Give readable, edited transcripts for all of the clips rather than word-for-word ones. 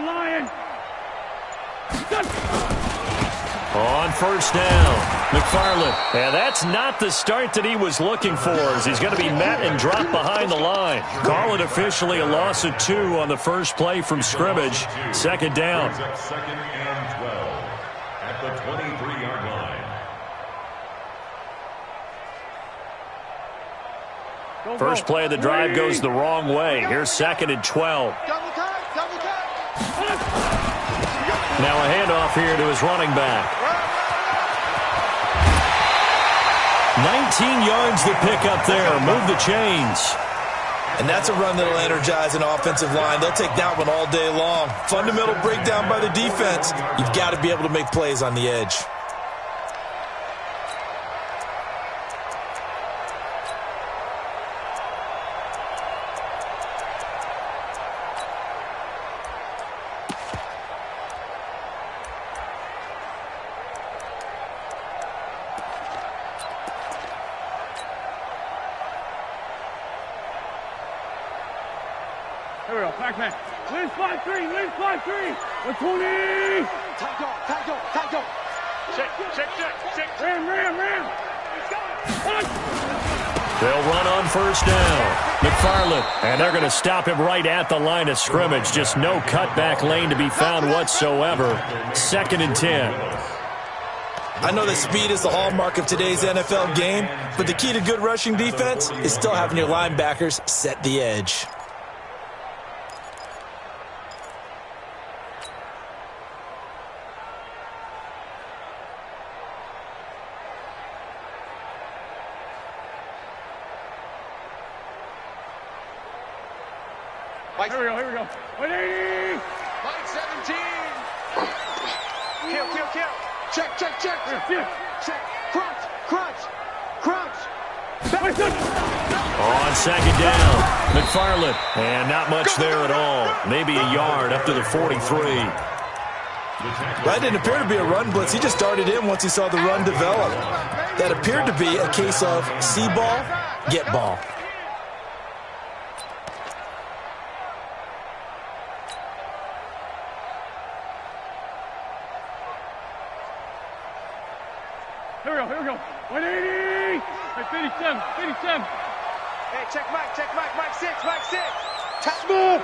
Lion. On first down, McFarland. And that's not the start that he was looking for, as he's going to be met and dropped behind the line. Call it officially a loss of 2 on the first play from scrimmage. Second down. Second and 12 at the 23-yard line. First play of the drive goes the wrong way. Here's second and 12. Now a handoff here to his running back. 19 yards to pick up there. Move the chains. And that's a run that'll energize an offensive line. They'll take that one all day long. Fundamental breakdown by the defense. You've got to be able to make plays on the edge. Here we go, pack. Lynch 5-3, 120. Tight go. Check. Ram. They'll run on first down. McFarland, and they're going to stop him right at the line of scrimmage. Just no cutback lane to be found whatsoever. Second and 10. I know that speed is the hallmark of today's NFL game, but the key to good rushing defense is still having your linebackers set the edge. Here we go. 180. Mike 17. Kill. Check. Crunch. On second down, McFarland. And not much there at all. Maybe a yard up to the 43. That didn't appear to be a run blitz. He just darted in once he saw the run develop. That appeared to be a case of see ball, get ball. Here we go. 180. 57. Hey, check Mike 6. Smooth.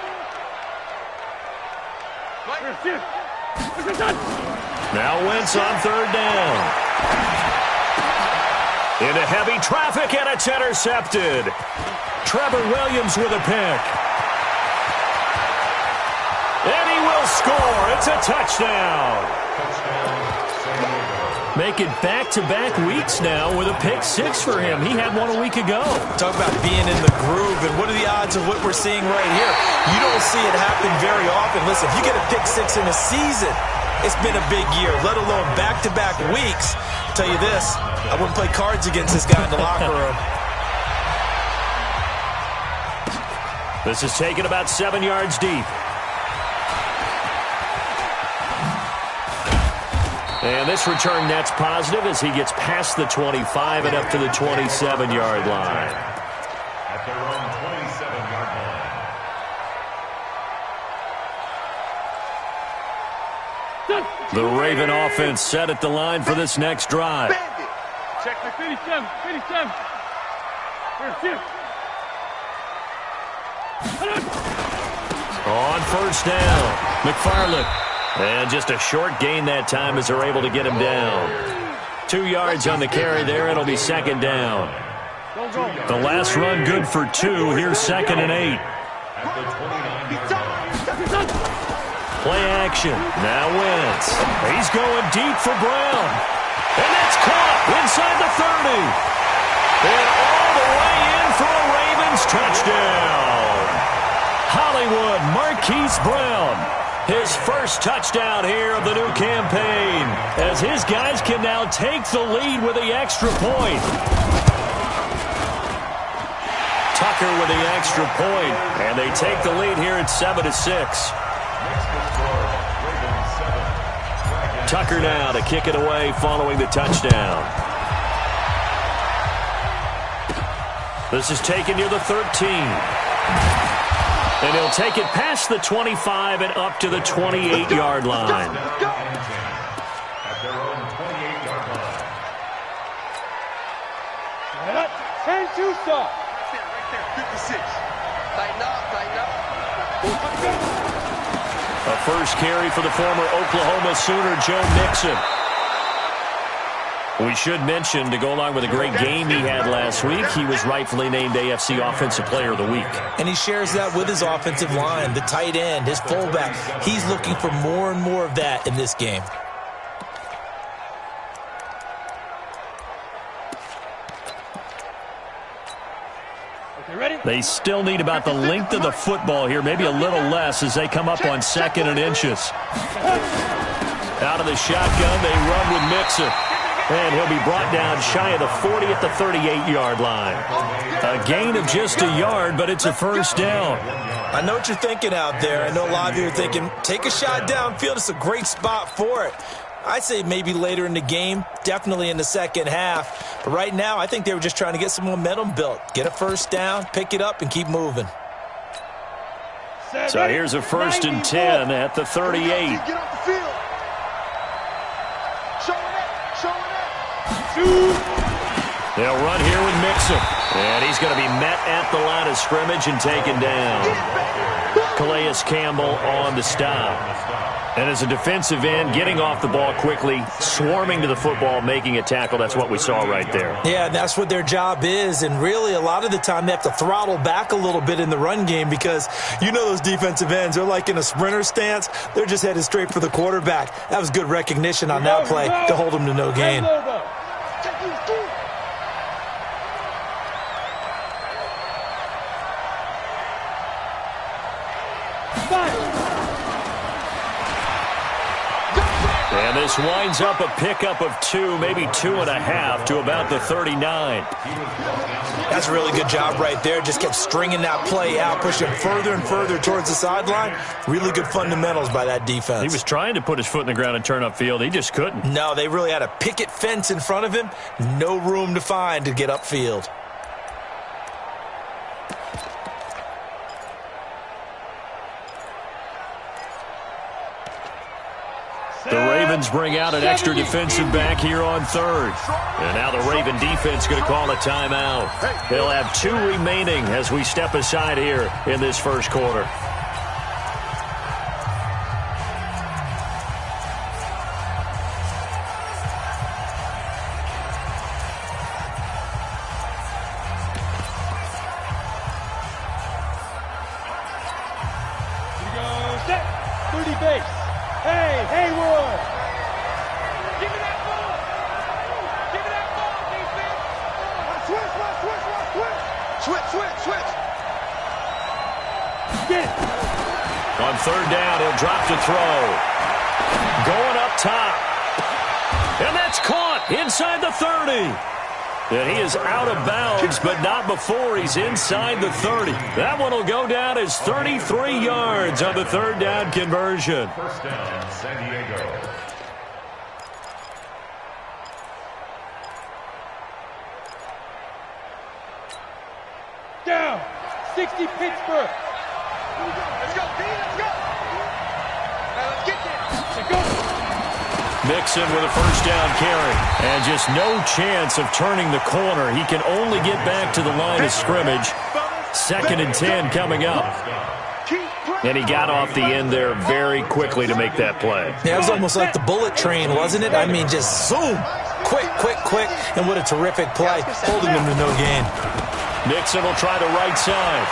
Now Wentz on third down. Into heavy traffic, and it's intercepted. Trevor Williams with a pick. And he will score. It's a touchdown. Make it back-to-back weeks now with a pick 6 for him. He had one a week ago. Talk about being in the groove, and what are the odds of what we're seeing right here? You don't see it happen very often. Listen, if you get a pick 6 in a season, it's been a big year, let alone back-to-back weeks. I'll tell you this, I wouldn't play cards against this guy in the locker room. This is taken about 7 yards deep. And this return net's positive as he gets past the 25 and up to the 27-yard line. At their own 27-yard line. The Raven offense set at the line for this next drive. Check 57. On first down, McFarland. And just a short gain that time as they're able to get him down. 2 yards on the carry there. It'll be second down. The last run good for 2. Here's second and 8. Play action. Now Wentz. He's going deep for Brown. And that's caught inside the 30. And all the way in for a Ravens touchdown. Hollywood Marquise Brown. His first touchdown here of the new campaign, as his guys can now take the lead with the extra point. Tucker with the extra point, and they take the lead here at 7-6. Tucker now to kick it away following the touchdown. This is taken near the 13. And he'll take it past the 25 and up to the 28-yard line. At their own 28-yard line. And 2 stop. Right there, 56. Tighten up, tighten up. A first carry for the former Oklahoma Sooner, Joe Mixon. We should mention, to go along with a great game he had last week, he was rightfully named AFC Offensive Player of the Week. And he shares that with his offensive line, the tight end, his fullback. He's looking for more and more of that in this game. They still need about the length of the football here, maybe a little less as they come up on 2nd and inches. Out of the shotgun, they run with Mixon. And he'll be brought down shy of the 40 at the 38-yard line. A gain of just a yard, but it's a first down. I know what you're thinking out there. I know a lot of you are thinking, take a shot downfield. It's a great spot for it. I'd say maybe later in the game, definitely in the second half. But right now, I think they were just trying to get some momentum built. Get a first down, pick it up, and keep moving. So here's a 1st and 10 at the 38. Get off the field. They'll run here with Mixon. And he's going to be met at the line of scrimmage and taken down. Calais Campbell on the stop. And as a defensive end, getting off the ball quickly, swarming to the football, making a tackle, that's what we saw right there. Yeah, and that's what their job is. And really, a lot of the time, they have to throttle back a little bit in the run game because you know those defensive ends, they're like in a sprinter stance. They're just headed straight for the quarterback. That was good recognition on that play to hold them to no gain. And this winds up a pickup of 2, maybe 2.5 to about the 39. That's a really good job right there. Just kept stringing that play out, pushing further and further towards the sideline. Really good fundamentals by that defense. He was trying to put his foot in the ground and turn upfield. He just couldn't. No, they really had a picket fence in front of him. No room to find to get upfield. The Ravens bring out an extra defensive back here on 3rd. And now the Raven defense going to call a timeout. They'll have 2 remaining as we step aside here in this first quarter. Here we go, set, 30 base. Hey, Hayward! Give me that ball! Give me that ball, defense! Switch! Get it! On 3rd down, he'll drop to throw. Going up top. And that's caught inside the 30. And he is out of bounds, but not before he's inside the 30. That one will go down as 33 yards on the 3rd down conversion. First down, San Diego. Down! 60 Pittsburgh! Let's go, D, let's go! Now let's get there! Let's go! Mixon with a first down carry. And just no chance of turning the corner. He can only get back to the line of scrimmage. 2nd and 10 coming up. And he got off the end there very quickly to make that play. Yeah, it was almost like the bullet train, wasn't it? I mean, just zoom. Quick. And what a terrific play, holding him to no gain. Mixon will try the right side.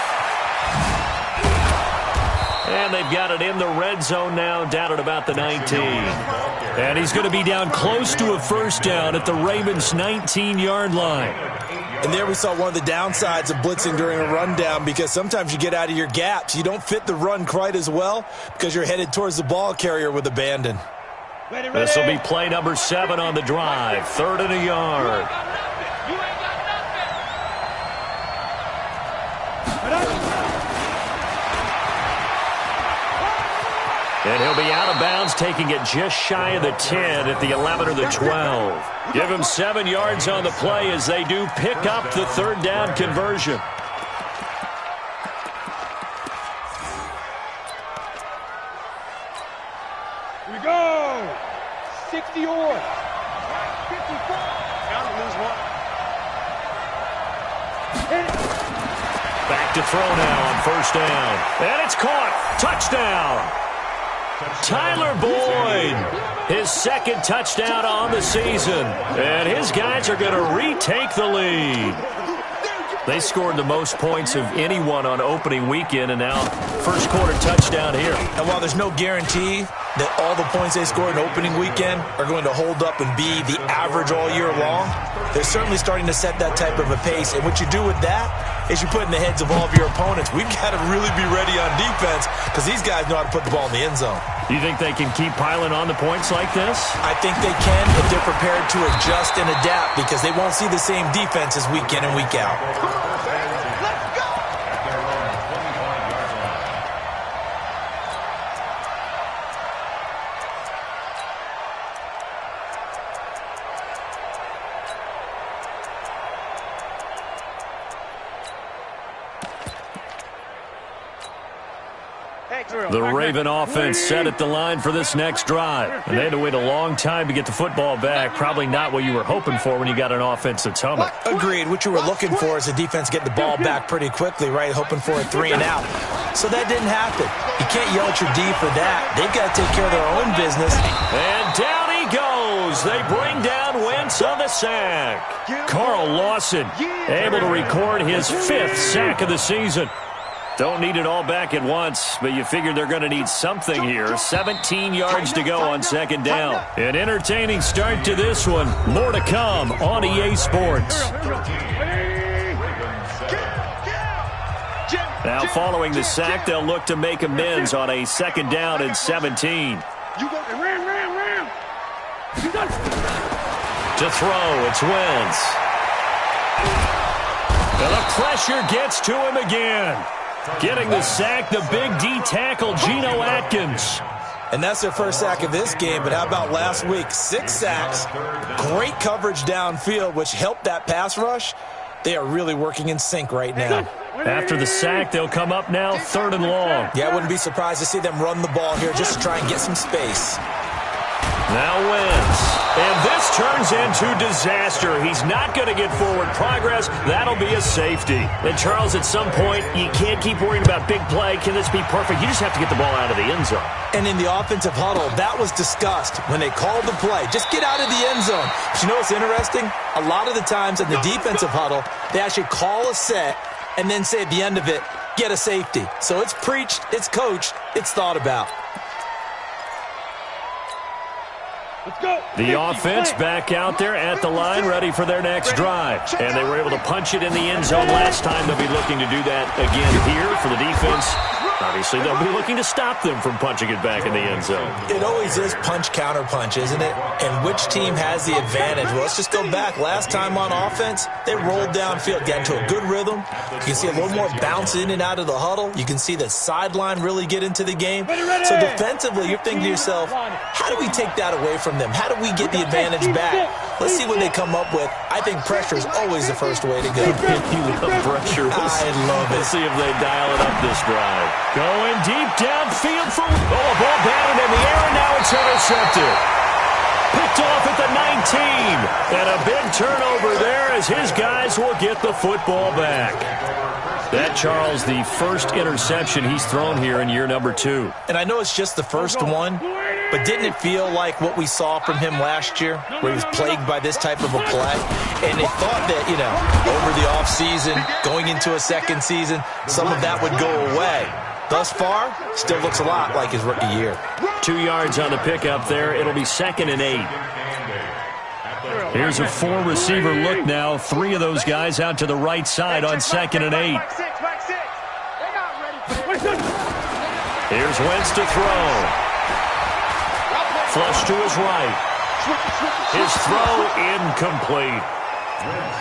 And they've got it in the red zone now, down at about the 19. And he's going to be down close to a first down at the Ravens' 19-yard line. And there we saw one of the downsides of blitzing during a rundown because sometimes you get out of your gaps. You don't fit the run quite as well because you're headed towards the ball carrier with abandon. This will be play number 7 on the drive. 3rd and a yard. And he'll be out of bounds, taking it just shy of the 10 at the 11 or the 12. Give him 7 yards on the play as they do pick up the 3rd down conversion. we go. 60 on. 54. Down to lose one. Back to throw now on first down. And it's caught. Touchdown. Tyler Boyd, his second touchdown on the season. And his guys are going to retake the lead. They scored the most points of anyone on opening weekend, and now first quarter touchdown here. And while there's no guarantee that all the points they scored in opening weekend are going to hold up and be the average all year long, they're certainly starting to set that type of a pace. And what you do with that is you put in the heads of all of your opponents, we've got to really be ready on defense because these guys know how to put the ball in the end zone. Do you think they can keep piling on the points like this? I think they can if they're prepared to adjust and adapt because they won't see the same defenses week in and week out. The Raven offense set at the line for this next drive. And they had to wait a long time to get the football back. Probably not what you were hoping for when you got an offense that's humming. Agreed. What you were looking for is the defense get the ball back pretty quickly, right? Hoping for a 3 and out. So that didn't happen. You can't yell at your D for that. They've got to take care of their own business. And down he goes. They bring down Wentz on the sack. Carl Lawson able to record his 5th sack of the season. Don't need it all back at once, but you figure they're going to need something here. 17 yards to go on second down. An entertaining start to this one. More to come on EA Sports. Now following the sack, they'll look to make amends on a second down and 17. To throw, it's Wentz. And the pressure gets to him again. Getting the sack, the big D tackle, Geno Atkins. And that's their first sack of this game, but how about last week? 6 sacks, great coverage downfield, which helped that pass rush. They are really working in sync right now. After the sack, they'll come up now 3rd and long. Yeah, I wouldn't be surprised to see them run the ball here just to try and get some space. Now Wentz. And this turns into disaster. He's not going to get forward progress. That'll be a safety. And, Charles, at some point, you can't keep worrying about big play. Can this be perfect? You just have to get the ball out of the end zone. And in the offensive huddle, that was discussed when they called the play. Just get out of the end zone. But you know what's interesting? A lot of the times in the defensive huddle, they actually call a set and then say at the end of it, get a safety. So it's preached, it's coached, it's thought about. The offense back out there at the line, ready for their next drive. And they were able to punch it in the end zone last time. They'll be looking to do that again here for the defense. Obviously, they'll be looking to stop them from punching it back in the end zone. It always is punch-counter-punch, isn't it? And which team has the advantage? Well, let's just go back. Last time on offense, they rolled downfield, got into a good rhythm. You can see a little more bounce in and out of the huddle. You can see the sideline really get into the game. So defensively, you're thinking to yourself, how do we take that away from them? How do we get the advantage back? Let's see what they come up with. I think pressure is always the first way to go. You love pressure. I love it. Let's see if they dial it up this drive. Going deep downfield for a ball batted in the air, and now it's intercepted. Picked off at the 19. And a big turnover there as his guys will get the football back. That, Charles, the first interception he's thrown here in year number 2. And I know it's just the first one, but didn't it feel like what we saw from him last year, where he was plagued by this type of a play? And they thought that, over the offseason, going into a second season, some of that would go away. Thus far, still looks a lot like his rookie year. 2 yards on the pickup there. It'll be 2nd and 8. Here's a 4-receiver look now. 3 of those guys out to the right side on 2nd and 8. Here's Wentz to throw. Flush to his right. His throw incomplete.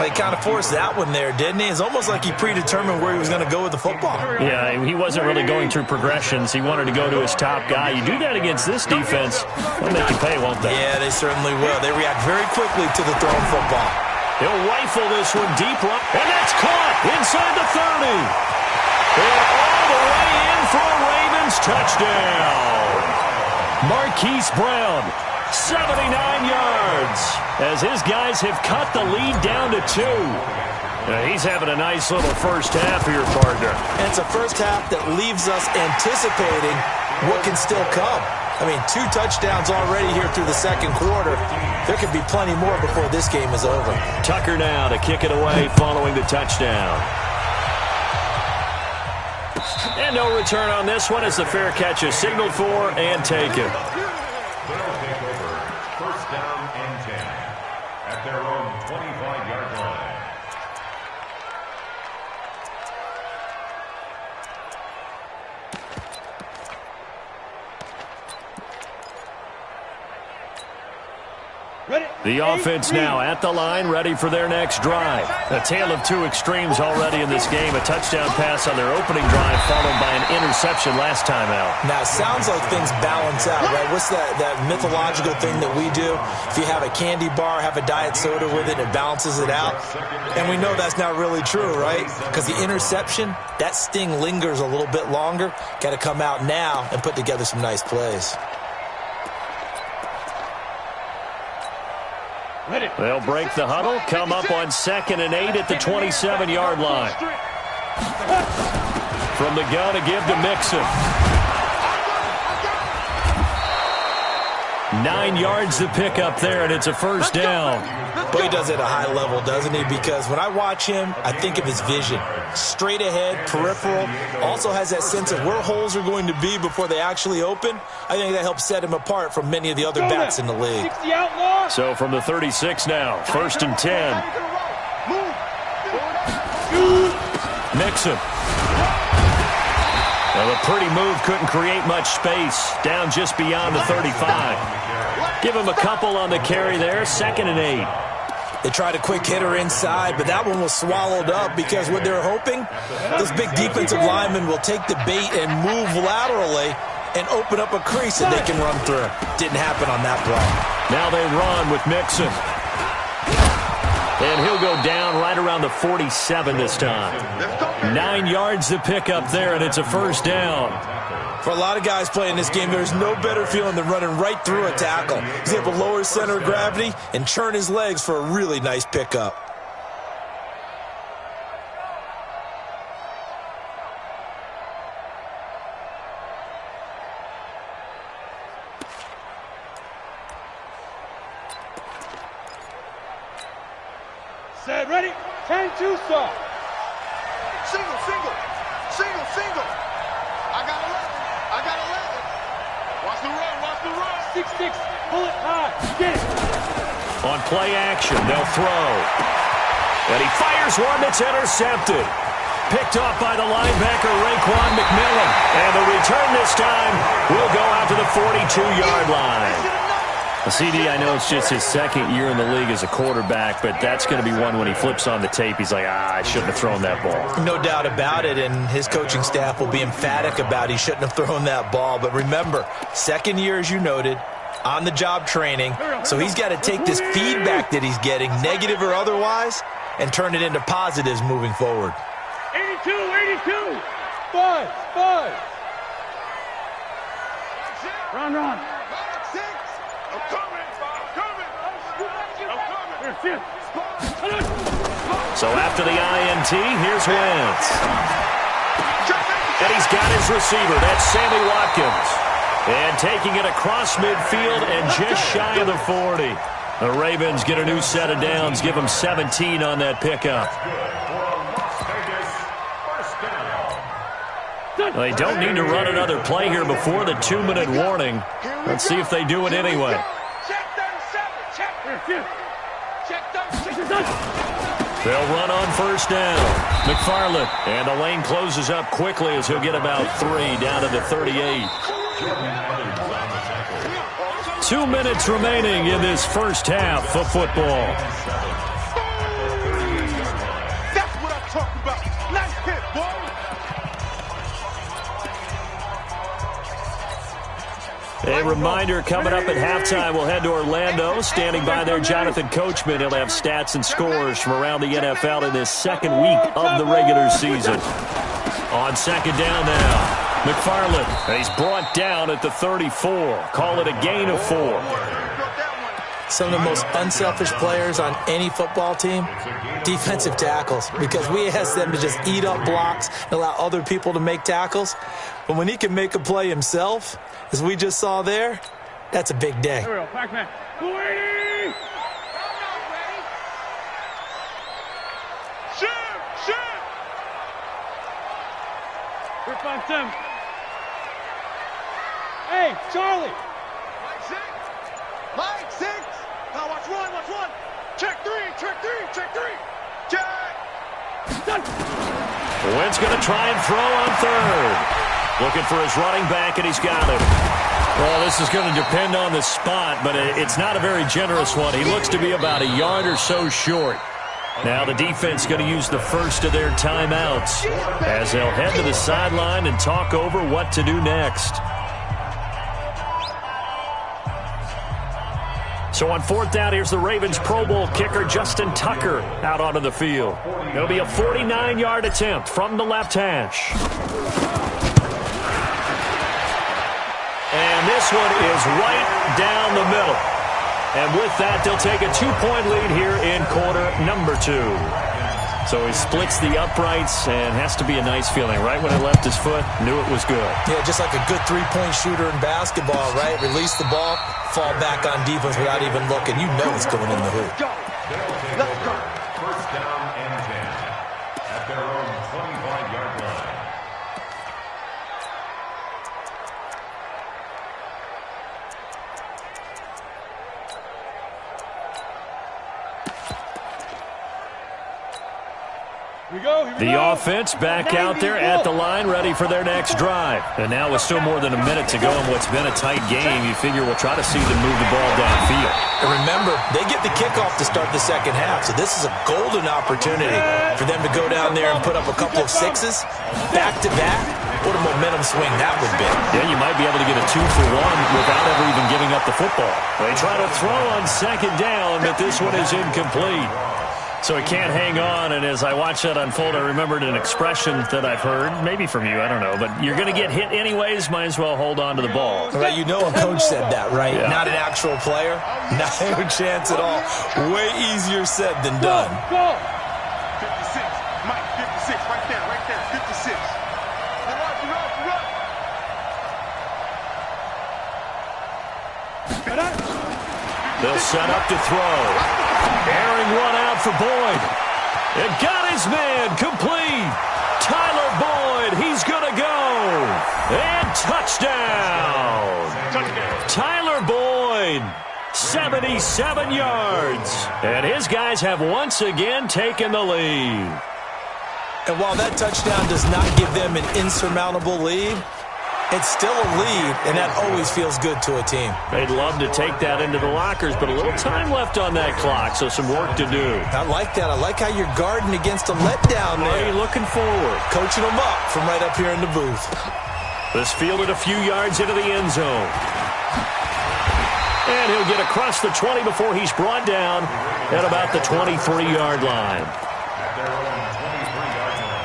He kind of forced that one there, didn't he? It's almost like he predetermined where he was going to go with the football. Yeah, he wasn't really going through progressions. He wanted to go to his top guy. You do that against this defense, they'll make you pay, won't they? Yeah, they certainly will. They react very quickly to the thrown football. He'll rifle this one deep right, and that's caught inside the 30. And all the way in for a Ravens touchdown. Marquise Brown, 79 yards, as his guys have cut the lead down to 2. He's having a nice little first half here, partner. And it's a first half that leaves us anticipating what can still come. I mean, 2 touchdowns already here through the second quarter. There could be plenty more before this game is over. Tucker now to kick it away following the touchdown. And no return on this one as the fair catch is signaled for and taken. They'll take over. First down and 10 at their own 25-yard line. The offense now at the line, ready for their next drive. A tale of 2 extremes already in this game. A touchdown pass on their opening drive, followed by an interception last time out. Now, it sounds like things balance out, right? What's that mythological thing that we do? If you have a candy bar, have a diet soda with it, it balances it out. And we know that's not really true, right? Because the interception, that sting lingers a little bit longer. Got to come out now and put together some nice plays. They'll break the huddle, come up on 2nd and 8 at the 27-yard line. From the gun to give to Mixon. 9 yards to pick up there, and it's a first down. But he does it at a high level, doesn't he? Because when I watch him, I think of his vision. Straight ahead, peripheral. Also has that sense of where holes are going to be before they actually open. I think that helps set him apart from many of the other backs in the league. So from the 36 now, 1st and 10. Mixon. Well, a pretty move couldn't create much space. Down just beyond the 35. Give him a couple on the carry there, 2nd and 8. They tried a quick hitter inside, but that one was swallowed up because what they're hoping, this big defensive lineman will take the bait and move laterally and open up a crease that they can run through. Didn't happen on that play. Now they run with Mixon. And he'll go down right around the 47 this time. 9 yards to pick up there, and it's a first down. For a lot of guys playing this game, there's no better feeling than running right through a tackle. He's able to lower his center of gravity and churn his legs for a really nice pickup. Set, ready, 10-2 stop. Single, single, single, single. I got 11. Watch the run, watch the run. 6-6, pull it high, get it. On play action, they'll throw. And he fires one that's intercepted. Picked off by the linebacker, Raekwon McMillan. And the return this time will go out to the 42-yard line. CD, I know it's just his 2nd year in the league as a quarterback, but that's going to be one when he flips on the tape, he's like, I shouldn't have thrown that ball. No doubt about it, and his coaching staff will be emphatic about he shouldn't have thrown that ball. But remember, 2nd year, as you noted, on-the-job training, so he's got to take this feedback that he's getting, negative or otherwise, and turn it into positives moving forward. 82, 5. Run. So after the INT, here's Wentz. And he's got his receiver. That's Sammy Watkins. And taking it across midfield and just shy of the 40. The Ravens get a new set of downs. Give them 17 on that pickup. They don't need to run another play here before the 2-minute warning. Let's see if they do it anyway. Check 37, check 37. They'll run on first down. McFarland. And the lane closes up quickly as he'll get about 3 down to the 38. 2 minutes remaining in this first half of football. That's what I'm talking about. Nice hit, boy. A reminder, coming up at halftime, we'll head to Orlando. Standing by there, Jonathan Coachman. He'll have stats and scores from around the NFL in this 2nd week of the regular season. On 2nd down now. McFarland, and he's brought down at the 34. Call it a gain of 4. Some of the most unselfish players on any football team, defensive tackles, because we ask them to just eat up blocks and allow other people to make tackles. But when he can make a play himself, as we just saw there, that's a big day. Here we go. Pac-Man. Ready? Shoot! We're 5-7. Hey, Charlie! Mike 6. Now watch one. Check three. Check. Done. Wentz going to try and throw on third. Looking for his running back, and he's got it. Well, this is going to depend on the spot, but it's not a very generous one. He looks to be about a yard or so short. Now the defense going to use the first of their timeouts as they'll head to the sideline and talk over what to do next. So on 4th down, here's the Ravens Pro Bowl kicker Justin Tucker out onto the field. It'll be a 49-yard attempt from the left hash. And this one is right down the middle. And with that, they'll take a 2-point lead here in quarter number 2. So he splits the uprights and has to be a nice feeling. Right when he left his foot, knew it was good. Yeah, just like a good three-point shooter in basketball, right? Release the ball, fall back on defense without even looking. You know it's going in the hoop. Let's go. First down and 10 at their own 25-yard line. The offense back out there at the line, ready for their next drive. And now with still more than a minute to go in what's been a tight game, you figure we'll try to see them move the ball downfield. And remember, they get the kickoff to start the second half, so this is a golden opportunity for them to go down there and put up a couple of sixes back-to-back. What a momentum swing that would be. Yeah, you might be able to get a 2-for-1 without ever even giving up the football. They try to throw on second down, but this one is incomplete. So he can't hang on, and as I watched that unfold, I remembered an expression that I've heard, maybe from you, I don't know, but you're going to get hit anyways, might as well hold on to the ball. Right, you know a coach said that, right? Yeah. Not an actual player. No chance at all. Way easier said than done. Go! 56. Mike, 56. Right there. 56. Run. They'll set up to throw. Airing one out for Boyd. It got his man complete. Tyler Boyd, he's going to go. And touchdown. Tyler Boyd, 77 yards. And his guys have once again taken the lead. And while that touchdown does not give them an insurmountable lead, it's still a lead, and that always feels good to a team. They'd love to take that into the lockers, but a little time left on that clock, so some work to do. I like that. I like how you're guarding against a letdown there. Looking forward. Coaching them up from right up here in the booth. This fielded a few yards into the end zone. And he'll get across the 20 before he's brought down at about the 23-yard line. At their own 23-yard line.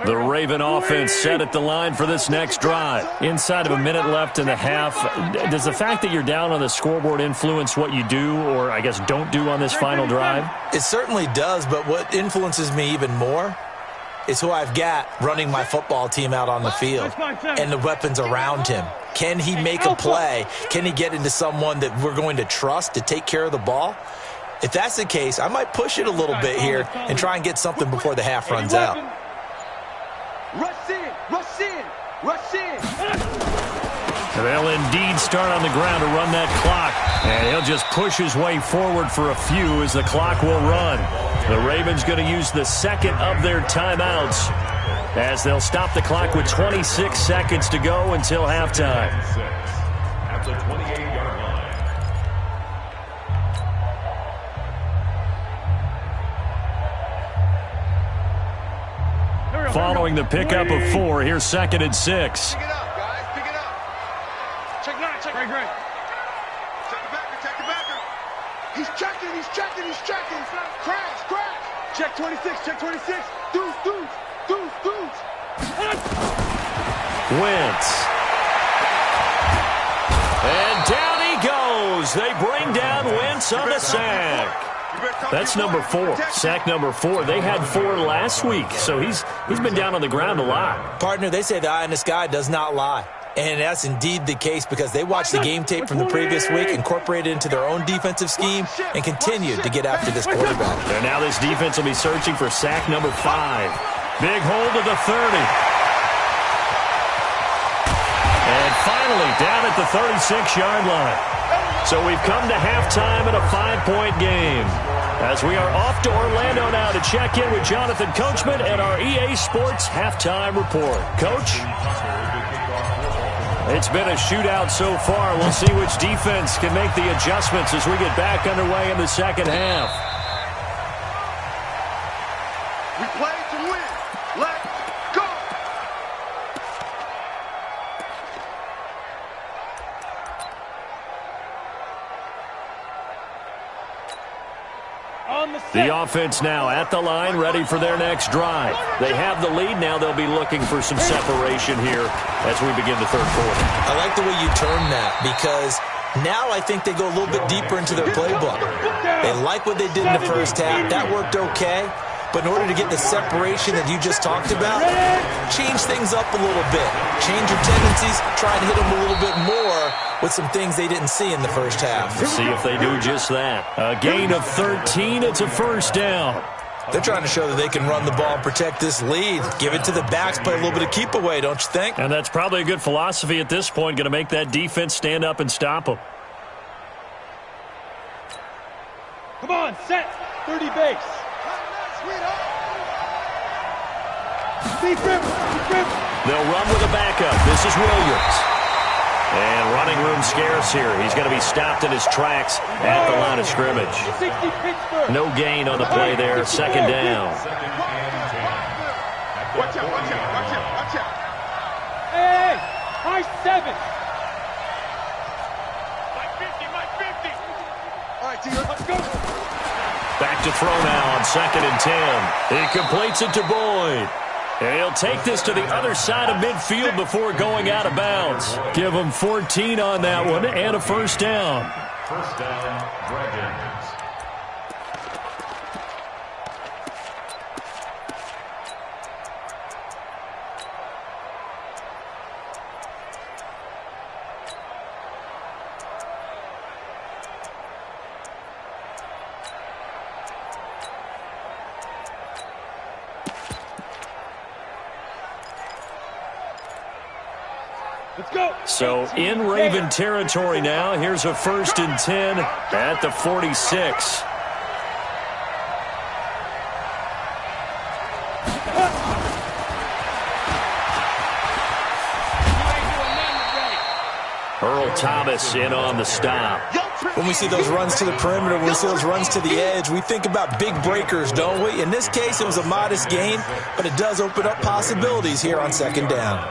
The Raven offense set at the line for this next drive. Inside of a minute left in the half. Does the fact that you're down on the scoreboard influence what you do, or I guess don't do on this final drive? It certainly does, but what influences me even more is who I've got running my football team out on the field and the weapons around him. Can he make a play? Can he get into someone that we're going to trust to take care of the ball? If that's the case, I might push it a little bit here and try and get something before the half runs out. Rush in. And they'll indeed start on the ground to run that clock. And he'll just push his way forward for a few as the clock will run. The Ravens going to use the second of their timeouts as they'll stop the clock with 26 seconds to go until halftime. At the 28-yard line. following the pickup of 4. Here's 2nd and 6. Pick it up, guys. Pick it up. Check 9, check. Great. Check the backer, check the backer. He's checking, he's checking, he's checking. Crash, crash. Check 26, check 26. Deuce. Wentz. And down he goes. They bring down Wentz on the sack. That's number 4. Sack number 4. They had 4 last week, so he's been down on the ground a lot. Partner, they say the eye in the sky does not lie. And that's indeed the case because they watched the game tape from the previous week, incorporated it into their own defensive scheme, and continued to get after this quarterback. And now this defense will be searching for sack number 5. Big hold of the 30. And finally down at the 36-yard line. So we've come to halftime in a 5-point game. As we are off to Orlando now to check in with Jonathan Coachman and our EA Sports Halftime Report. Coach? It's been a shootout so far. We'll see which defense can make the adjustments as we get back underway in the second half. We play to win. Let's go. The offense now at the line, ready for their next drive. They have the lead. Now they'll be looking for some separation here as we begin the third quarter. I like the way you term that because now I think they go a little bit deeper into their playbook. They like what they did in the first half. That worked okay. But in order to get the separation that you just talked about, change things up a little bit. Change your tendencies, try and hit them a little bit more with some things they didn't see in the first half. We'll see if they do just that. A gain of 13, it's a first down. They're trying to show that they can run the ball and protect this lead. Give it to the backs, play a little bit of keep away, don't you think? And that's probably a good philosophy at this point, going to make that defense stand up and stop them. Come on, set. 30 base. They'll run with a backup. This is Williams. And running room scarce here. He's going to be stopped in his tracks at the line of scrimmage. No gain on the play there. Second down. Watch out. Hey, high 7. My 50. All right, T, let's go. Back to throw now on 2nd and 10. He completes it to Boyd. And he'll take this to the other side of midfield before going out of bounds. Give him 14 on that one and a first down. First down, Dragons. So in Raven territory now. Here's a 1st and 10 at the 46. Earl Thomas in on the stop. When we see those runs to the perimeter, when we see those runs to the edge, we think about big breakers, don't we? In this case, it was a modest gain, but it does open up possibilities here on 2nd down.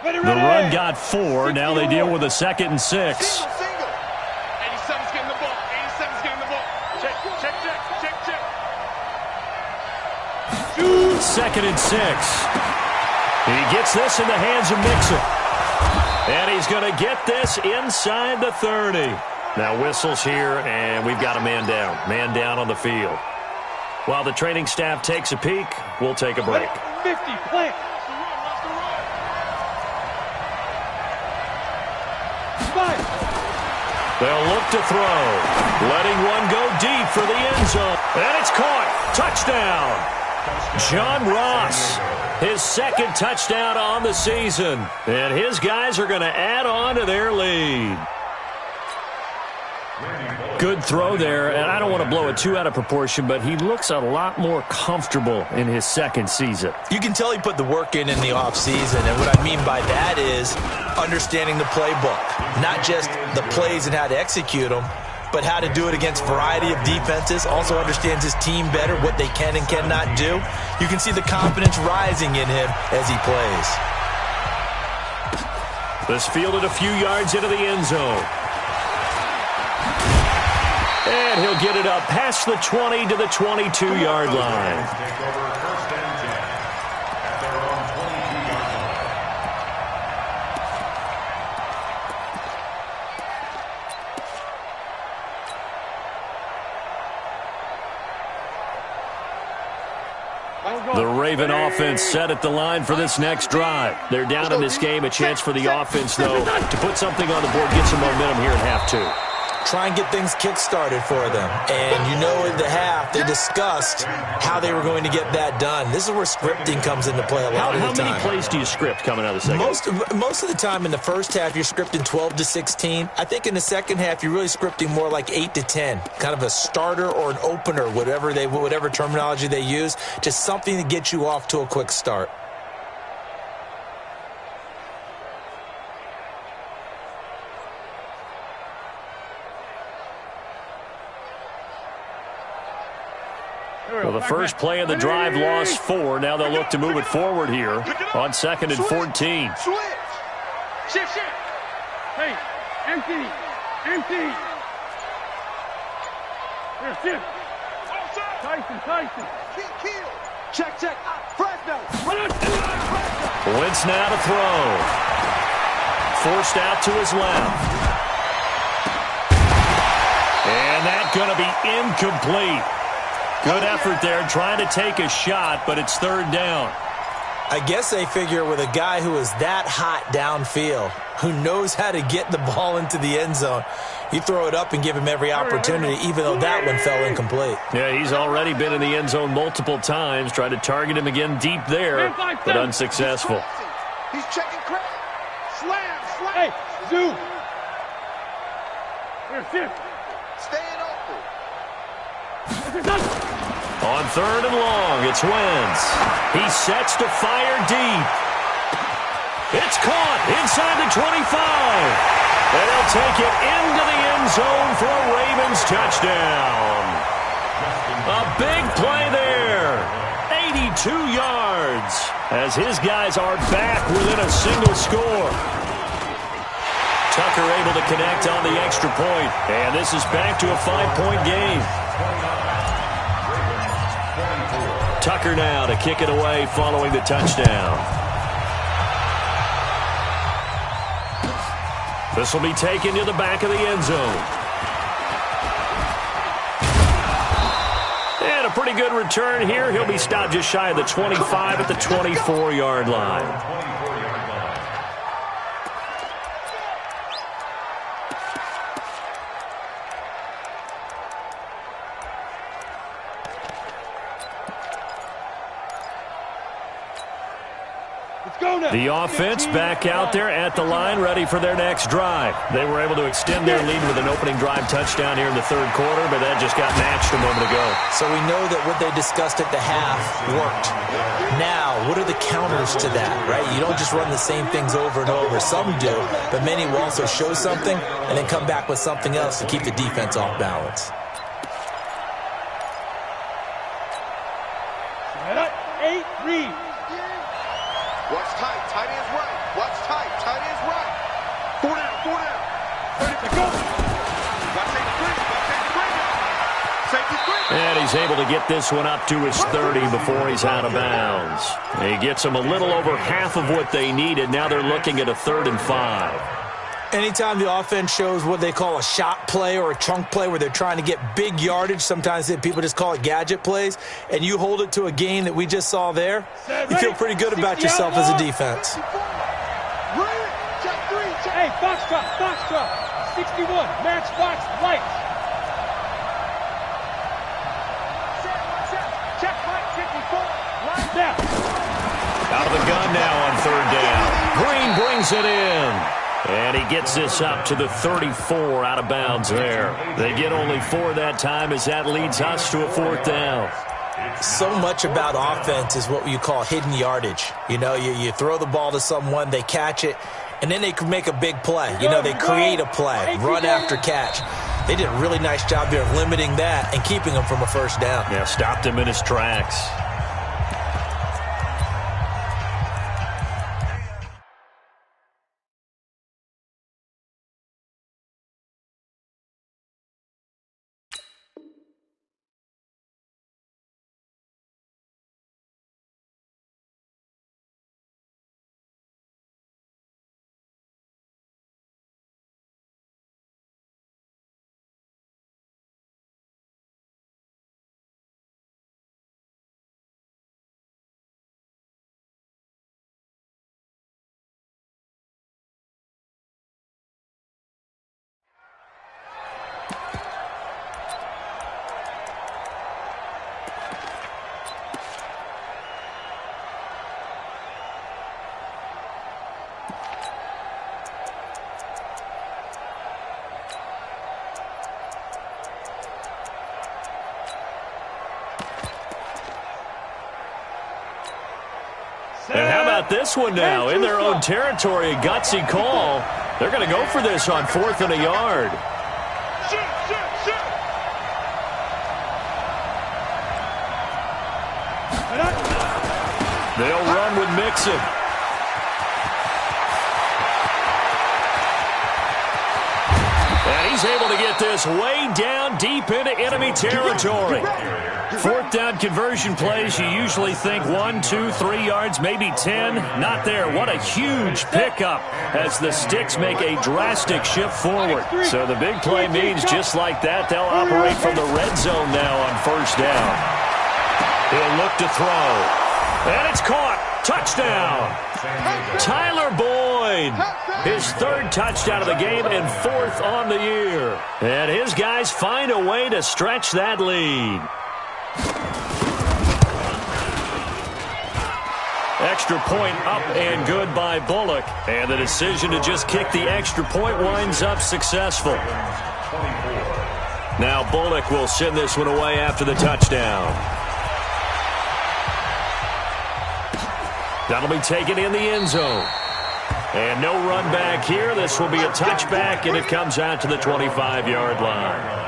The run got 4. Now they deal with a 2nd and 6. Single. 87's getting the ball. 87's getting the ball. Check. 2nd and 6. He gets this in the hands of Mixon. And he's going to get this inside the 30. Now whistles here, and we've got a man down. Man down on the field. While the training staff takes a peek, we'll take a break. 50, plant. They'll look to throw. Letting one go deep for the end zone. And it's caught. Touchdown. John Ross. His 2nd touchdown on the season. And his guys are going to add on to their lead. Randy Bullock Good throw there, and I don't want to blow it too out of proportion, but he looks a lot more comfortable in his second season. You can tell he put the work in the offseason, and what I mean by that is understanding the playbook, not just the plays and how to execute them, but how to do it against a variety of defenses. Also understands his team better, what they can and cannot do. You can see the confidence rising in him as he plays. This fielded a few yards into the end zone. And he'll get it up past the 20 to the 22-yard line. Take over first and 10 at their own 22-yard line. The Raven offense set at the line for this next drive. They're down in this game. A chance for the offense, though, to put something on the board, get some momentum here at half two. Try and get things kick-started for them. And you know in the half, they discussed how they were going to get that done. This is where scripting comes into play a lot of the time. How many plays do you script coming out of the second? Most of the time in the first half, you're scripting 12 to 16. I think in the second half, you're really scripting more like 8 to 10. Kind of a starter or an opener, whatever terminology they use. Just something to get you off to a quick start. Well, the first play of the drive lost 4. Now they'll look to move it forward here on 2nd and 14. Switch. Shift. Hey, empty. Here, shift. Tyson. Kill. Check. Fresno. Wentz now to throw. Forced out to his left. And that's going to be incomplete. Good effort there, trying to take a shot, but it's third down. I guess they figure with a guy who is that hot downfield, who knows how to get the ball into the end zone, you throw it up and give him every opportunity, even though that one fell incomplete. Yeah, he's already been in the end zone multiple times, tried to target him again deep there, but unsuccessful. He's checking crack. Slam. Hey, Zoo. Here, shift. Staying open. On 3rd and long, it's Wentz. He sets to fire deep. It's caught inside the 25. And they'll take it into the end zone for a Ravens touchdown. A big play there. 82 yards as his guys are back within a single score. Tucker able to connect on the extra point. And this is back to a 5-point game. Tucker now to kick it away following the touchdown. This will be taken to the back of the end zone. And a pretty good return here. He'll be stopped just shy of the 25 at the 24-yard line. The offense back out there at the line, ready for their next drive. They were able to extend their lead with an opening drive touchdown here in the third quarter, but that just got matched a moment ago. So we know that what they discussed at the half worked. Now, what are the counters to that, right? You don't just run the same things over and over. Some do, but many will also show something and then come back with something else to keep the defense off balance. Eight, read. Watch tight. Tight ends right. Watch tight. Tight ends right. 4 down. Ready to go. Safety three. And he's able to get this one up to his 30 before he's out of bounds. He gets them a little over half of what they needed. Now they're looking at a 3rd and 5. Anytime the offense shows what they call a shot play or a chunk play where they're trying to get big yardage, sometimes people just call it gadget plays, and you hold it to a gain that we just saw there, you feel pretty good about yourself as a defense. Hey, box drop. 61, match box, lights. Check, Mike, 54, line down. Out of the gun now on 3rd down. Green brings it in. And he gets this up to the 34 out of bounds there. They get only 4 that time as that leads us to a 4th down. So much about offense is what you call hidden yardage. You know, you throw the ball to someone, they catch it, and then they can make a big play. You know, they create a play, run after catch. They did a really nice job there of limiting that and keeping him from a 1st down. Yeah, stopped him in his tracks. And how about this one now? In their own territory, a gutsy call. They're going to go for this on 4th and a yard. They'll run with Mixon. And he's able to get this way down deep into enemy territory. 4th down conversion plays, you usually think 1, 2, 3 yards, maybe 10. Not there. What a huge pickup as the Sticks make a drastic shift forward. So the big play means just like that, they'll operate from the red zone now on 1st down. He'll look to throw. And it's caught. Touchdown. Tyler Boyd. His 3rd touchdown of the game and 4th on the year. And his guys find a way to stretch that lead. Extra point up and good by Bullock. And the decision to just kick the extra point winds up successful. Now Bullock will send this one away after the touchdown. That'll be taken in the end zone. And no run back here. This will be a touchback, and it comes out to the 25-yard line.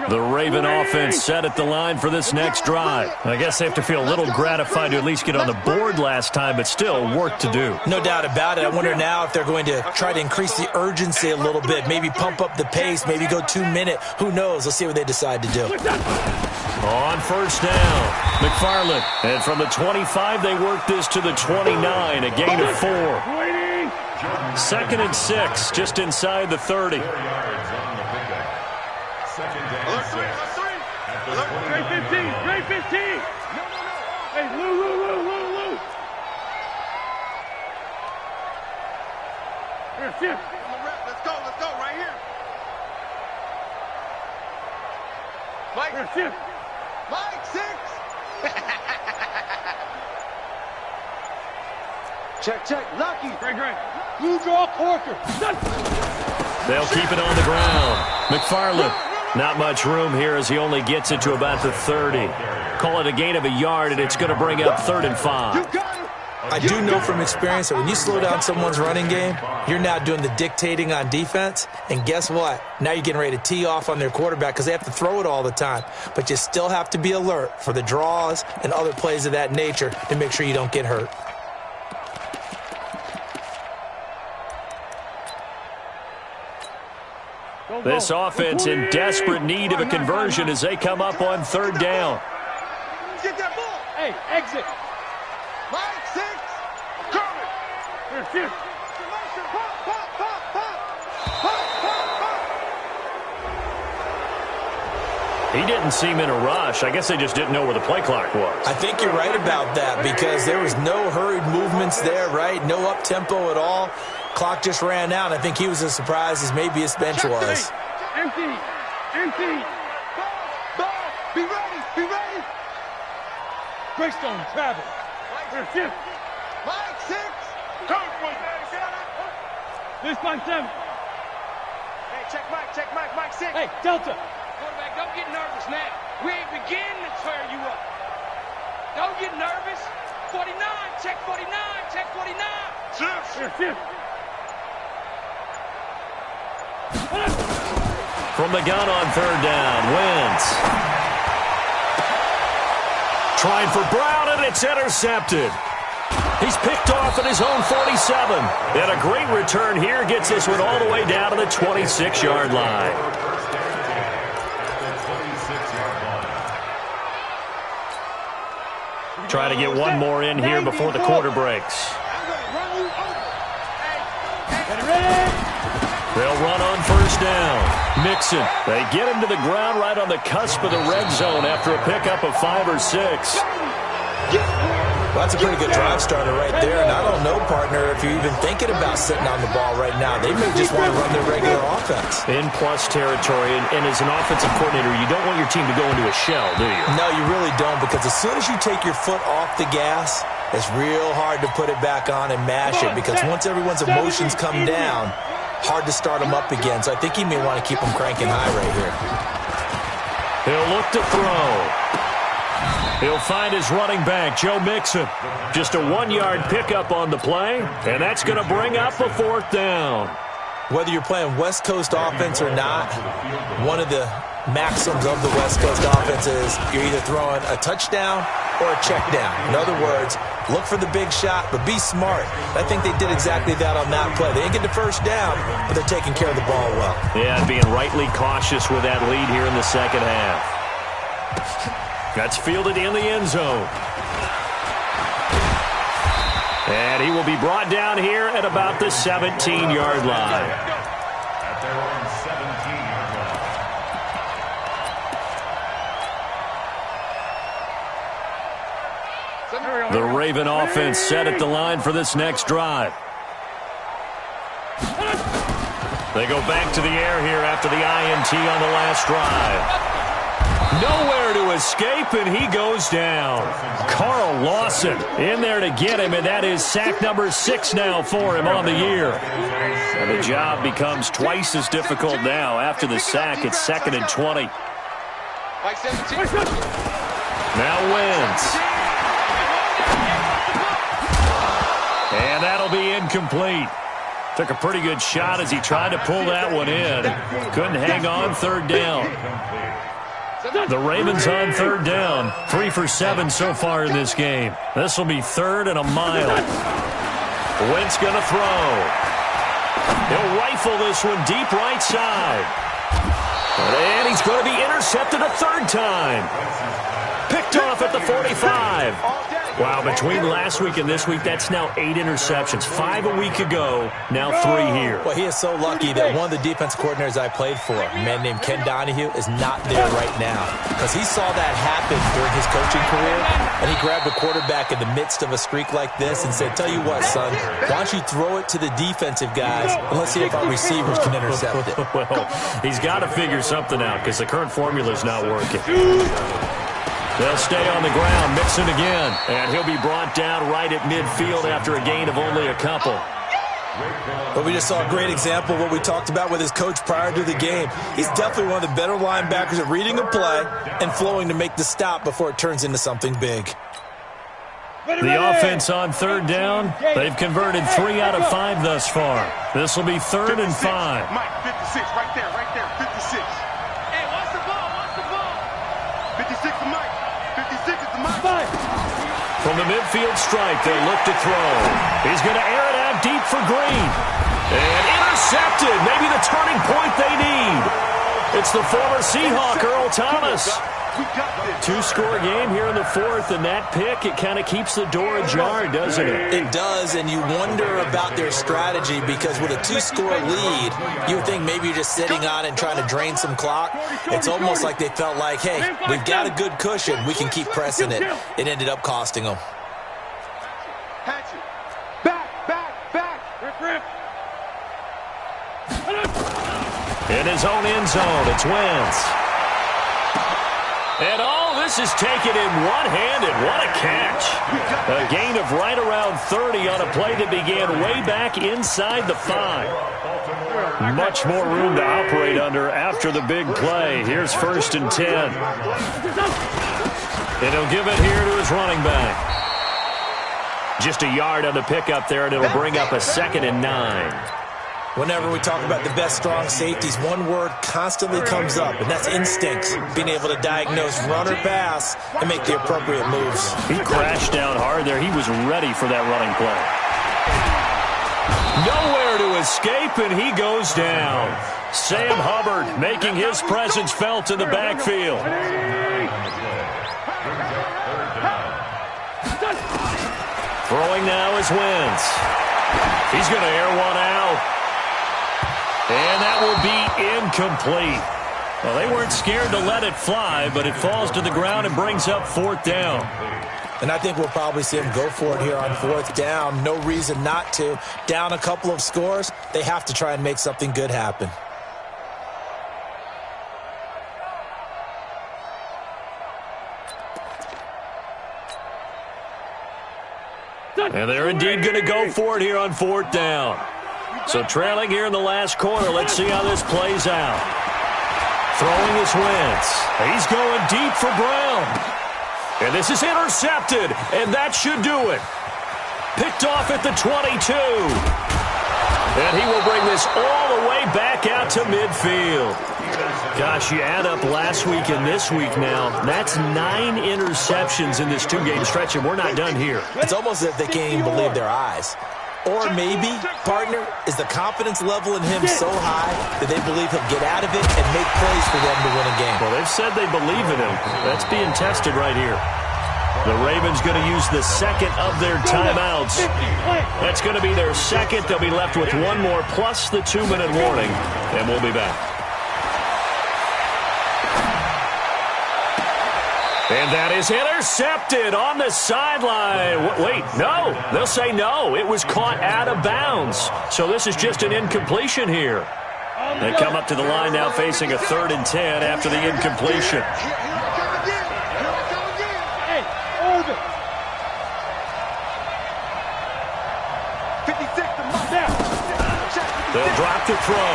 The Raven offense set at the line for this next drive. I guess they have to feel a little gratified to at least get on the board last time, but still work to do. No doubt about it. I wonder now if they're going to try to increase the urgency a little bit, maybe pump up the pace, maybe go 2-minute. Who knows? Let's see what they decide to do. On 1st down, McFarland. And from the 25, they work this to the 29, a gain of 4. 2nd and 6, just inside the 30. Straight 15, straight 15. Hey, Lou. Here, shift. Let's go, right here. Mike. Here, shift. Mike, 6. Check, Lucky. Great. Blue draw, Corker. They'll keep it on the ground. McFarland. Not much room here as he only gets it to about the 30. Call it a gain of a yard, and it's going to bring up 3rd and 5. I do know from experience that when you slow down someone's running game, you're now doing the dictating on defense. And guess what? Now you're getting ready to tee off on their quarterback because they have to throw it all the time. But you still have to be alert for the draws and other plays of that nature to make sure you don't get hurt. This offense in desperate need of a conversion as they come up on 3rd down. Get that ball. Hey, exit. Mike, 6. Coming. Here, shift. Pop. He didn't seem in a rush. I guess they just didn't know where the play clock was. I think you're right about that because there was no hurried movements there, right? No up-tempo at all. Clock just ran out. I think he was as surprised as maybe his bench was. Empty. Ball. Be ready. Greystone travel. Mike 6. This Mike 7. Hey, check Mike, Mike 6. Hey, Delta. Quarterback, don't get nervous now. We ain't beginning to tear you up. Don't get nervous. 49, check 49, check 49. Shift. From the gun on third down, Wentz. Trying for Brown, and it's intercepted. He's picked off at his own 47. And a great return here gets this one all the way down to the 26-yard line. Trying to get one more in here before the quarter breaks. They'll run on first down. Mixon. They get him to the ground right on the cusp of the red zone after a pickup of 5 or 6. Well, that's a pretty good drive starter right there. And I don't know, partner, if you're even thinking about sitting on the ball right now. They may just want to run their regular offense. In plus territory, and as an offensive coordinator, you don't want your team to go into a shell, do you? No, you really don't, because as soon as you take your foot off the gas, it's real hard to put it back on and mash it, because once everyone's emotions come down, hard to start them up again. So I think he may want to keep them cranking high right here. He'll look to throw. He'll find his running back, Joe Mixon. Just a 1-yard pickup on the play, and that's going to bring up a 4th down. Whether you're playing West Coast offense or not, one of the maxims of the West Coast offense is you're either throwing a touchdown or a check down. In other words, look for the big shot, but be smart. I think they did exactly that on that play. They didn't get the first down, but they're taking care of the ball well. Yeah, being rightly cautious with that lead here in the second half. That's fielded in the end zone. And he will be brought down here at about the 17-yard line. At their own 17-yard line. The Raven offense set at the line for this next drive. They go back to the air here after the INT on the last drive. Nowhere to escape, and he goes down. Carl Lawson in there to get him, and that is sack number 6 now for him on the year. And the job becomes twice as difficult now. After the sack, it's 2nd and 20. Now Wentz. And that'll be incomplete. Took a pretty good shot as he tried to pull that one in. Couldn't hang on, 3rd down. The Ravens on 3rd down. 3 for 7 so far in this game. This will be 3rd and a mile. Wentz going to throw. He'll rifle this one deep right side. And he's going to be intercepted a 3rd time. Picked off at the 45. Wow, between last week and this week, that's now 8 interceptions. 5 a week ago, now 3 here. Well, he is so lucky that one of the defense coordinators I played for, a man named Ken Donahue, is not there right now. Because he saw that happen during his coaching career, and he grabbed a quarterback in the midst of a streak like this and said, tell you what, son, why don't you throw it to the defensive guys, and let's see if our receivers can intercept it. Well, he's got to figure something out because the current formula is not working. They'll stay on the ground, Mixon again, and he'll be brought down right at midfield after a gain of only a couple. But we just saw a great example of what we talked about with his coach prior to the game. He's definitely one of the better linebackers at reading a play and flowing to make the stop before it turns into something big. The offense on 3rd down, they've converted 3 out of 5 thus far. This will be 3rd and 5. Mike, 56, right there, 56. Hey, watch the ball. 56 to Mike. 56 is to Mike. From the midfield stripe, they'll look to throw. He's going to air it out deep for Green. And intercepted. Maybe the turning point they need. It's the former Seahawk, Earl Thomas. 2-score game here in the 4th, and that pick, it kind of keeps the door ajar, doesn't it? It does, and you wonder about their strategy because with a 2-score lead, you would think maybe you're just sitting on it and trying to drain some clock. It's almost like they felt like, hey, we've got a good cushion. We can keep pressing it. It ended up costing them. In his own end zone, it's Wentz. And all This is taken in one-handed. What a catch. A gain of right around 30 on a play that began way back inside the 5. Much more room to operate under after the big play. Here's 1st and 10. And he'll give it here to his running back. Just a yard on the pickup there, and it'll bring up a 2nd and 9. Whenever we talk about the best strong safeties, one word constantly comes up, and that's instincts. Being able to diagnose run or pass and make the appropriate moves. He crashed down hard there. He was ready for that running play. Nowhere to escape, and he goes down. Sam Hubbard making his presence felt in the backfield. Throwing now is Wentz. He's going to air one out. And that will be incomplete. Well, they weren't scared to let it fly, but it falls to the ground and brings up 4th down. And I think we'll probably see him go for it here on 4th down. No reason not to. Down a couple of scores, they have to try and make something good happen. And they're indeed going to go for it here on 4th down. So trailing here in the last quarter, let's see how this plays out. Throwing is Wentz. He's going deep for Brown. And this is intercepted, and that should do it. Picked off at the 22. And he will bring this all the way back out to midfield. Gosh, you add up last week and this week now, that's 9 interceptions in this 2-game stretch, and we're not done here. It's almost as if they can't even believe their eyes. Or maybe, partner, is the confidence level in him so high that they believe he'll get out of it and make plays for them to win a game. Well, they've said they believe in him. That's being tested right here. The Ravens going to use the 2nd of their timeouts. That's going to be their 2nd. They'll be left with 1 more plus the 2-minute warning, and we'll be back. And that is intercepted on the sideline. Wait, no. They'll say no. It was caught out of bounds. So this is just an incompletion here. They come up to the line now facing a 3rd and 10 after the incompletion. Hey, over. 56 to now. They'll drop the throw.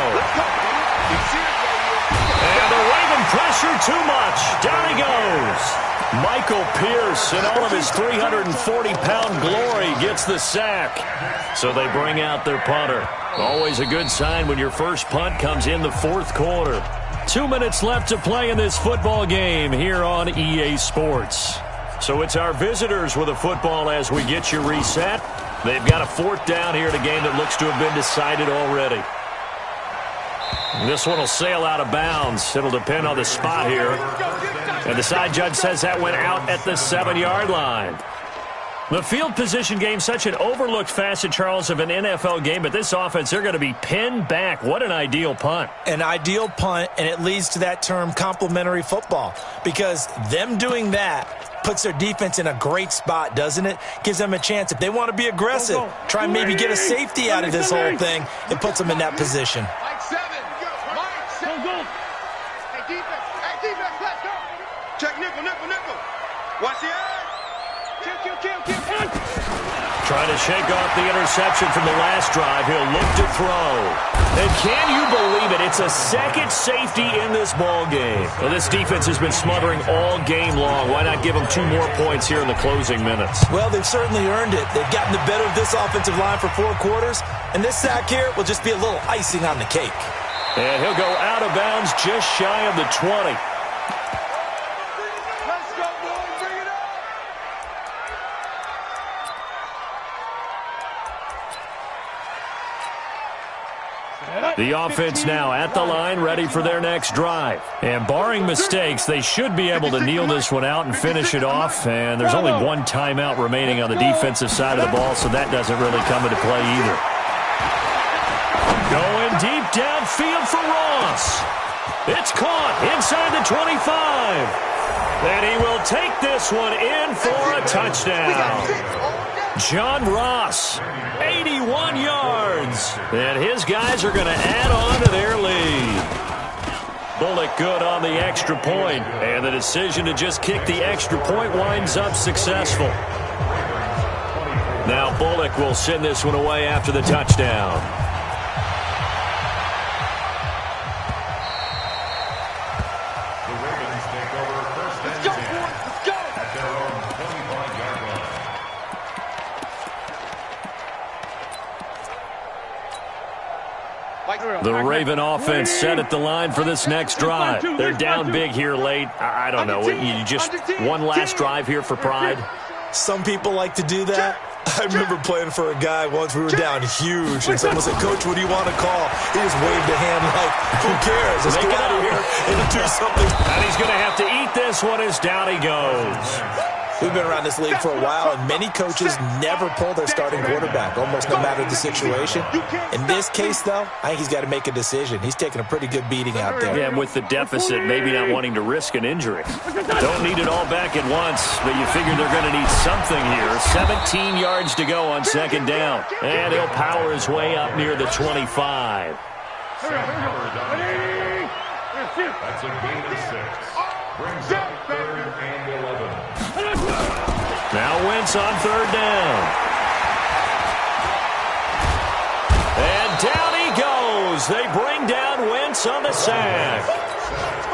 And the Raven pressure too much. Down he goes. Michael Pierce, in all of his 340-pound glory, gets the sack. So they bring out their punter. Always a good sign when your first punt comes in the 4th quarter. 2 minutes left to play in this football game here on EA Sports. So it's our visitors with a football as we get you reset. They've got a 4th down here in a game that looks to have been decided already. This one will sail out of bounds. It'll depend on the spot here. And the side judge says that went out at the 7-yard line. The field position game, such an overlooked facet, Charles, of an NFL game, but this offense, they're going to be pinned back. What an ideal punt. An ideal punt, and it leads to that term complementary football, because them doing that puts their defense in a great spot, doesn't it? Gives them a chance. If they want to be aggressive, try and maybe get a safety out of this whole thing, it puts them in that position. Check nickel. Watch the eye. Kill. Trying to shake off the interception from the last drive. He'll look to throw. And can you believe it? It's a 2nd safety in this ball game. Well, this defense has been smothering all game long. Why not give them 2 more points here in the closing minutes? Well, they've certainly earned it. They've gotten the better of this offensive line for 4 quarters. And this sack here will just be a little icing on the cake. And he'll go out of bounds just shy of the 20. The offense now at the line, ready for their next drive. And barring mistakes, they should be able to kneel this one out and finish it off. And there's only 1 timeout remaining on the defensive side of the ball, so that doesn't really come into play either. Going deep downfield for Ross. It's caught inside the 25. And he will take this one in for a touchdown. John Ross, 81 yards. And his guys are going to add on to their lead. Bullock good on the extra point, and the decision to just kick the extra point winds up successful. Now Bullock will send this one away after the touchdown. The Ravens take over first and 10 at their own 25-yard line. The Raven offense set at the line for this next drive. They're down big here late. I don't know. You just one last drive here for pride? Some people like to do that. I remember playing for a guy once. We were down huge, and someone said, "Coach, what do you want to call?" He just waved a hand like, "Who cares? Let's get out of here and do something." And he's going to have to eat this one as down he goes. We've been around this league for a while, and many coaches never pull their starting quarterback, almost no matter the situation. In this case, though, I think he's got to make a decision. He's taking a pretty good beating out there. Yeah, and with the deficit, maybe not wanting to risk an injury. Don't need it all back at once, but you figure they're going to need something here. 17 yards to go on second down. And he'll power his way up near the 25. That's a gain of 6. Brings up 3rd and 11. Now Wentz on third down. And down he goes. They bring down Wentz on the sack.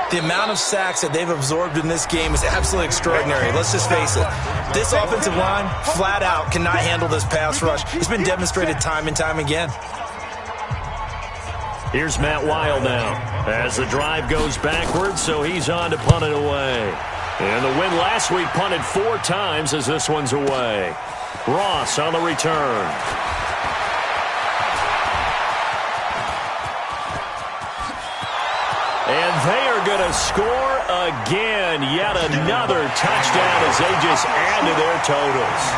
The amount of sacks that they've absorbed in this game is absolutely extraordinary. Let's just face it. This offensive line, flat out, cannot handle this pass rush. It's been demonstrated time and time again. Here's Matt Weil now as the drive goes backwards, so he's on to punt it away. And the win last week punted 4 times as this one's away. Ross on the return. And they are going to score again. Yet another touchdown as they just add to their totals.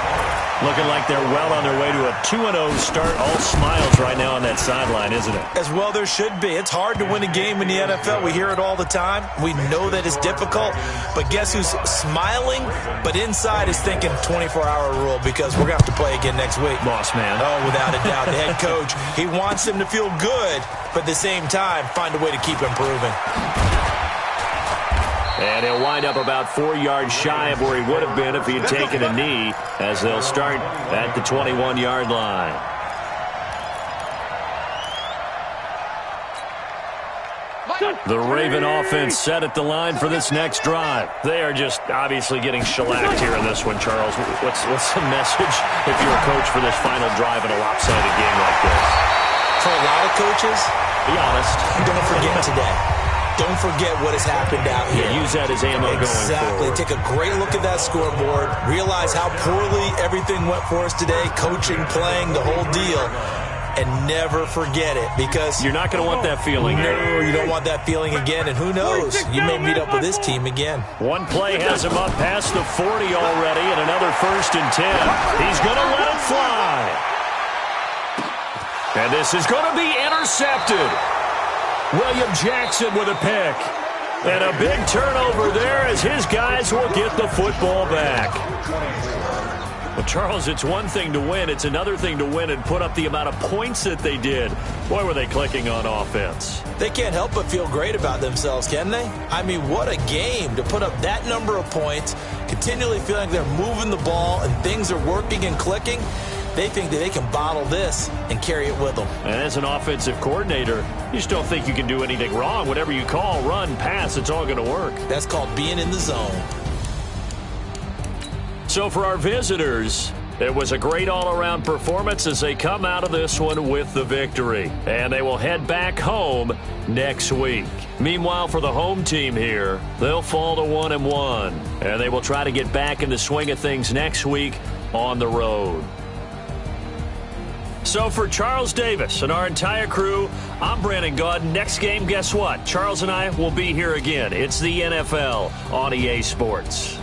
Looking like they're well on their way to a 2-0 start. All smiles right now on that sideline, isn't it? As well there should be. It's hard to win a game in the NFL. We hear it all the time. We know that it's difficult. But guess who's smiling? But inside is thinking 24-hour rule because we're going to have to play again next week. Boss man. Oh, without a doubt. The head coach, he wants them to feel good, but at the same time, find a way to keep improving. And he'll wind up about 4 yards shy of where he would have been if he had taken a knee as they'll start at the 21-yard line. The Raven offense set at the line for this next drive. They are just obviously getting shellacked here in this one, Charles. What's the message if you're a coach for this final drive in a lopsided game like this? For a lot of coaches, be honest, don't forget today. Don't forget what has happened out here. Yeah, use that as ammo going forward. Exactly. Take a great look at that scoreboard. Realize how poorly everything went for us today. Coaching, playing, the whole deal. And never forget it because you're not going to want that feeling. No, you don't want that feeling again. And who knows? You may meet up with this team again. One play has him up past the 40 already and another 1st and 10. He's going to let it fly. And this is going to be intercepted. William Jackson with a pick. And a big turnover there as his guys will get the football back. Well, Charles, it's one thing to win. It's another thing to win and put up the amount of points that they did. Boy, were they clicking on offense. They can't help but feel great about themselves, can they? I mean, what a game to put up that number of points, continually feeling like they're moving the ball and things are working and clicking. They think that they can bottle this and carry it with them. And as an offensive coordinator, you just don't think you can do anything wrong. Whatever you call, run, pass, it's all going to work. That's called being in the zone. So for our visitors, it was a great all-around performance as they come out of this one with the victory. And they will head back home next week. Meanwhile, for the home team here, they'll fall to 1-1. And they will try to get back in the swing of things next week on the road. So for Charles Davis and our entire crew, I'm Brandon Gaudin. Next game, guess what? Charles and I will be here again. It's the NFL on EA Sports.